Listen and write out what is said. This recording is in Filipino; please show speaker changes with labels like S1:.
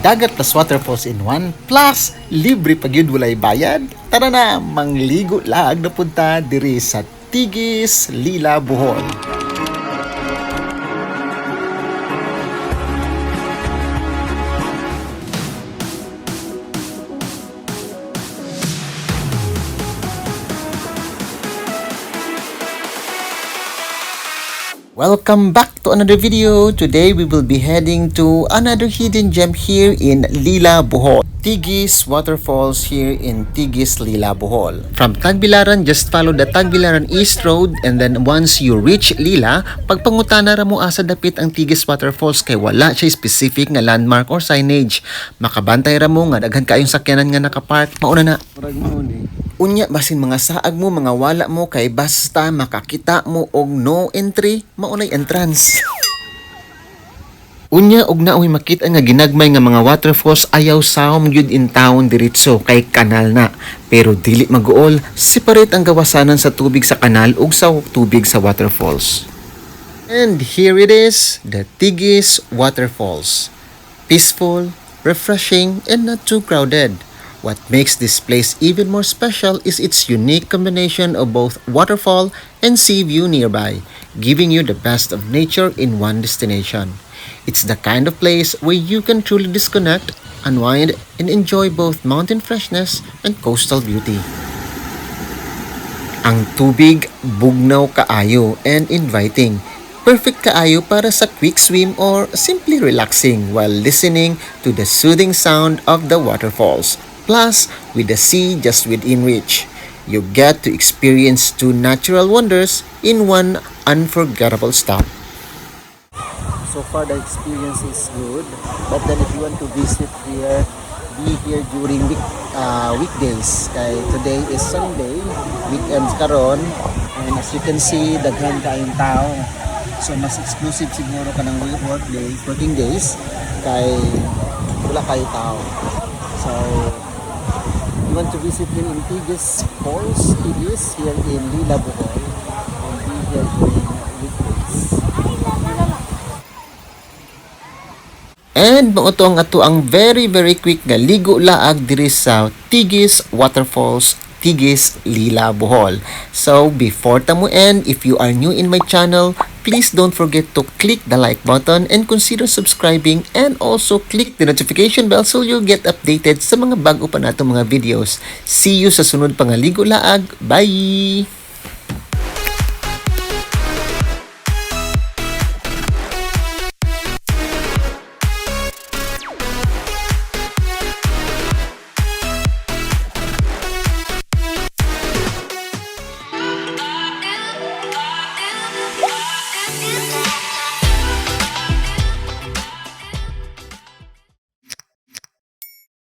S1: dagat plus waterfalls in one, plus libre pag yun walay bayad. Tara na, mangligo lag na punta diri sa Tigis, Lila, Bohol. Welcome back to another video. Today we will be heading to another hidden gem here in Lila, Bohol. Tigis Waterfalls here in Tigis, Lila, Bohol. From Tagbilaran, just follow the Tagbilaran East Road, and then once you reach Lila, pagpangutana ra mo asa dapit ang Tigis Waterfalls kay wala siya specific nga landmark or signage. Makabantay ra mo nga daghan kayong sakyanan nga nakapark. Mauna na. Unya basin mga saag mo, mga wala mo kay basta makakita mo og no entry, maunay entrance. Unya og naoy makita nga ginagmay nga mga waterfalls ayaw sawom gyud in town diretso kay kanal na. Pero dili maguol, separate ang gawasanan sa tubig sa kanal ug sa tubig sa waterfalls. And here it is, the Tigis Waterfalls. Peaceful, refreshing, and not too crowded. What makes this place even more special is its unique combination of both waterfall and sea view nearby, giving you the best of nature in one destination. It's the kind of place where you can truly disconnect, unwind, and enjoy both mountain freshness and coastal beauty. Ang tubig bugnaw kaayo and inviting. Perfect kaayo para sa quick swim or simply relaxing while listening to the soothing sound of the waterfalls. Plus, with the sea just within reach, you get to experience two natural wonders in one unforgettable stop.
S2: So far the experience is good, but then if you want to visit here, be here during weekdays. Kay today is Sunday, weekend karon, and as you can see, daghan kaayong tao. So mas exclusive siguro ka ng working days, kay wala kayo tao. So you want to visit here in Tigis Falls, Tigis here in Lila, Bohol, and be here during weekdays.
S1: And mao to ang ato ang very quick nga ligo laag diri sa Tigis Waterfalls, Tigis, Lila, Bohol. So before ta mo end, if you are new in my channel, please don't forget to click the like button and consider subscribing, and also click the notification bell so you'll get updated sa mga bago pa natong mga videos. See you sa sunod pang ligo laag. Bye!